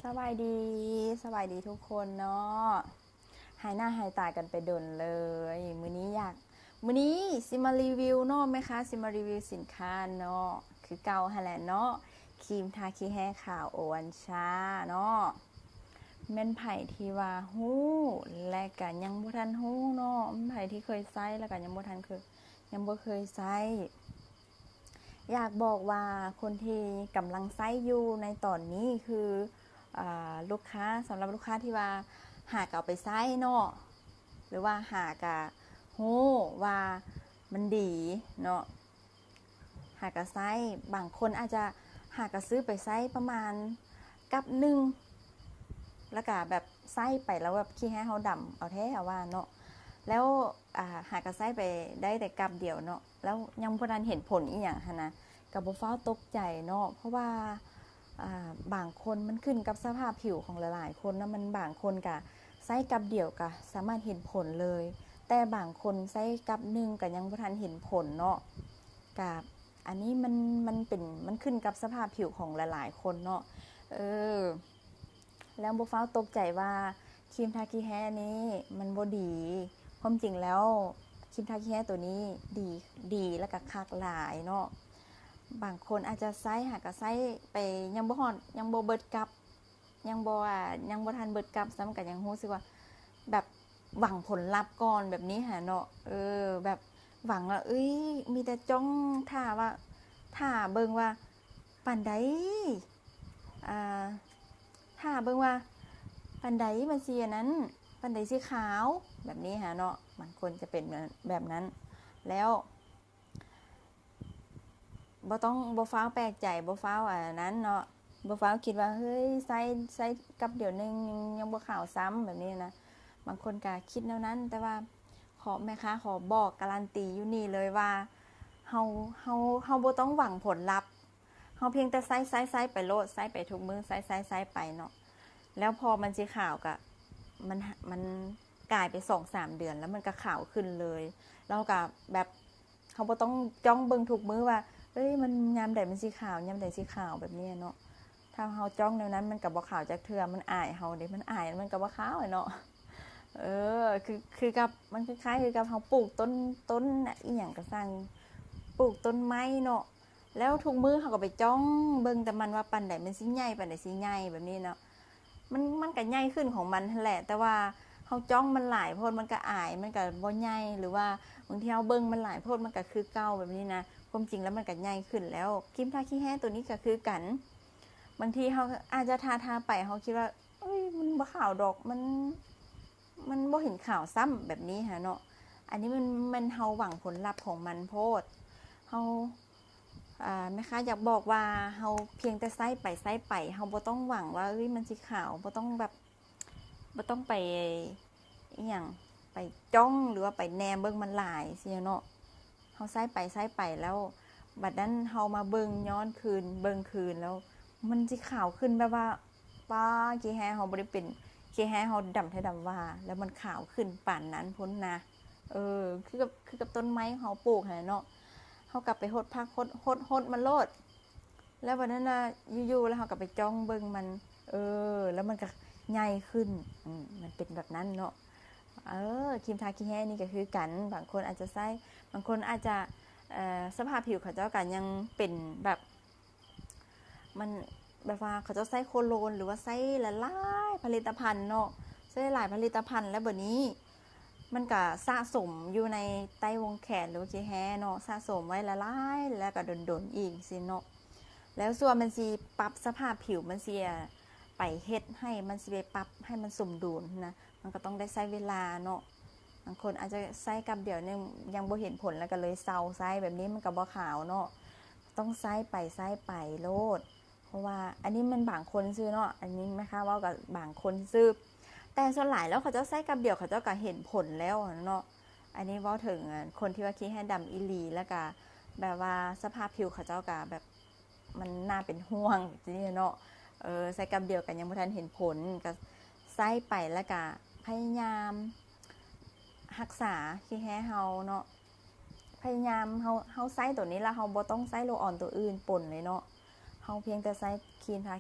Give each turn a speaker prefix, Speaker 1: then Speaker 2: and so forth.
Speaker 1: สบายดีสบายดีทุกคนเนาะหายหน้าหายตากันไปดนเลยมื้อนี้สิมารีวิวเนาะไหมคะสิมารีวิวสินค้าเนาะคือเก่าหั่นแหละเนาะครีมทาขี้แห้ขาวโอวันชาเนาะแม่นไผ่ที่ว่าฮู้และก็ยังบ่ทันฮู้เนาะแม่นไผ่ที่เคยใช้แล้วก็ยังบ่เคยใช้อยากบอกว่าคนที่กำลังใช้อยู่ในตอนนี้คือลูกค้าสำหรับลูกค้าที่ว่าหากเอาไปใช้เนาะหรือว่าหากะฮู้ว่ามันดีเนาะหากะใช้บางคนอาจจะหากะซื้อไปใช้ประมาณกับหนึ่งแล้วก็แบบใช้ไปแล้วแบบขี้แห้เฮาดำเอาแท้ว่าเนาะแล้วหากะใช้ไปได้แต่กับเดียวเนาะแล้วยังบ่ทันเห็นผลอีหยังหันนะก็บ่ฟ้าวตกใจเนาะเพราะว่าบางคนมันขึ้นกับสภาพผิวของหลายๆคนนะมันบางคนกะใช้กับเดียวกะสามารถเห็นผลเลยแต่บางคนใช้กับหนึ่งก็ยังบ่ทันเห็นผลเนาะกับอันนี้มันขึ้นกับสภาพผิวของหลายๆคนเนาะแล้วบ่ฟ้าวตกใจว่าครีมทาขี้แห้นี้มันบ่ดีความจริงแล้วครีมทาขี้แห้ตัวนี้ดีแล้วก็คักหลายเนาะบางคนอาจจะใช้หากะใช้ไปยังบ่ฮอดยังบ่เบิดกับยังบ่ทันเบิดกับซ้ำก็ยังรู้สึกว่าแบบหวังผลลัพธ์ก่อนแบบนี้หะเนาะแบบหวังว่ามีแต่จ้องท่าเบิ่งว่าปานใดอ่าท่าเบิ่งว่าปานใดมันสิอันนั้นปานใดสิขาวแบบนี้หะเนาะบางคนจะเป็นแบบนั้นแล้วบ่ฟ้าวแปลกใจบ่ฟ้าวนั้นเนาะบ่ฟ้าวคิดว่าเฮ้ยใส่กับเดี๋ยวนึงยังบ่ขาวซ้ำแบบนี้นะบางคนก็คิดแนวนั้นแต่ว่าแม่ค้าขอบอกการันตีอยู่นี่เลยว่าเฮาเฮาบ่ต้องหวังผลลัพธ์เฮาเพียงแต่ใส่ไปโลดใส่ไปทุกมื้อใส่ไปเนาะแล้วพอมันสิขาวก็มันกลายไป 2-3 เดือนแล้วมันก็ขาวขึ้นเลยแล้วก็แบบเฮาบ่ต้องจ้องเบิ่งทุกมื้อว่ามันยามใดมันสิขาวยามใดสิขาวแบบนี้เนาะถ้าเฮาจ้องแนวนั้นมันก็บ่ขาวจักเทื่อมันอายเฮาเด้มันอายมันก็บ่ขาวเนาะคือกับมันคล้ายๆคือกับเฮาปลูกต้นอีหยังก็สร้างปลูกต้นไม้เนาะแล้วทุกมื้อเฮาก็ไปจ้องเบิ่งแต่มันว่าปานใดมันสิใหญ่ปานใดสิใหญ่แบบนี้เนาะมันก็ใหญ่ขึ้นของมันนั่นแหละแต่ว่าเฮาจ้องมันหลายโพดมันก็อายมันก็บ่ใหญ่หรือว่าบางทีเฮาเบิ่งมันหลายโพดมันก็คือเก่าแบบนี้นะความจริงแล้วมันก็ใหญ่ขึ้นแล้วครีมทาขี้แห้ตัวนี้ก็คือกันบางทีเฮาอาจจะทาไปเฮาคิดว่ามันบ่ขาวดอกมันบ่เห็นขาวซ้ำแบบนี้ฮะเนาะอันนี้มันเฮาหวังผลลัพธ์ของมันโพดเฮาแม่ค้าอยากบอกว่าเฮาเพียงแต่ใส่ไปเฮาบ่ต้องหวังว่ามันสิขาวบ่ต้องไปอีหยังไปจ้องหรือว่าไปแนมเบิ่งมันหลายสิเนาะเฮาใส่ไปแล้วบัดนั้นเฮามาเบิ่งย้อนคืนเบิ่งคืนแล้วมันสิขาวขึ้นแบบว่าป้าขี้แห้เฮาบ่ได้เป็นขี้แห้เฮาดำแท้ดำว่าแล้วมันขาวขึ้นปานนั้นพ้นนะคือกับต้นไม้เฮาปลูกหั่นเนาะเฮากลับไปหดผักหดมันโลดแล้ววันนั้นน่ะอยู่ๆแล้วเฮาก็ไปจ้องเบิ่งมันแล้วมันก็ใหญ่ขึ้นมันเป็นแบบนั้นเนาะครีมทาขี้แห้นี่ก็คือกันบางคนอาจจะใช้บางคนอาจจะสภาพผิวเขาเจ้ากันยังเป็นแบบมันแบบว่าเขาจะใช้โคโลนหรือว่าใช้หลายผลิตภัณฑ์เนาะใช้หลายผลิตภัณฑ์แล้วแบบนี้มันก็สะสมอยู่ในใต้วงแขนหรือขี้แห้เนาะสะสมไว้ละลายแล้วก็ดนๆอีกสิเนาะแล้วส่วนมันสิปรับสภาพผิวมันสิไปเฮ็ดให้มันสิไปปรับให้มันสมดุลนะมันก็ต้องได้ใช้เวลาเนาะบางคนอาจจะใช้กับเดี๋ยวนึงยังบ่เห็นผลแล้วก็เลยเซาใช้แบบนี้มันก็บ่ขาวเนาะต้องใช้ไปโลดเพราะว่าอันนี้มันบางคนซื้อเนาะอันนี้นะคะว่ากับบางคนซื้อแต่ส่วนหลายแล้วเขาจะใช้กับเดี่ยวเขาจะก็เห็นผลแล้วเนาะอันนี้ว่าถึงคนที่ว่าขี้แห้ดำอีหลีแล้วก็แบบว่าสภาพผิวเขาเจ้าก็แบบมันน่าเป็นห่วงนี่เนาะใส่กับเดี่ยวกันยังไม่ทันเห็นผลก็ใส่ไปแล้วก็พยายามรักษาขี้แห้เฮาเนาะพยายามเฮาใส่ตัวนี้แล้วเฮาบ่ต้องใส่โลออนตัวอื่นปนเลยเนาะเฮาเพียงแต่ใส่ครีมทา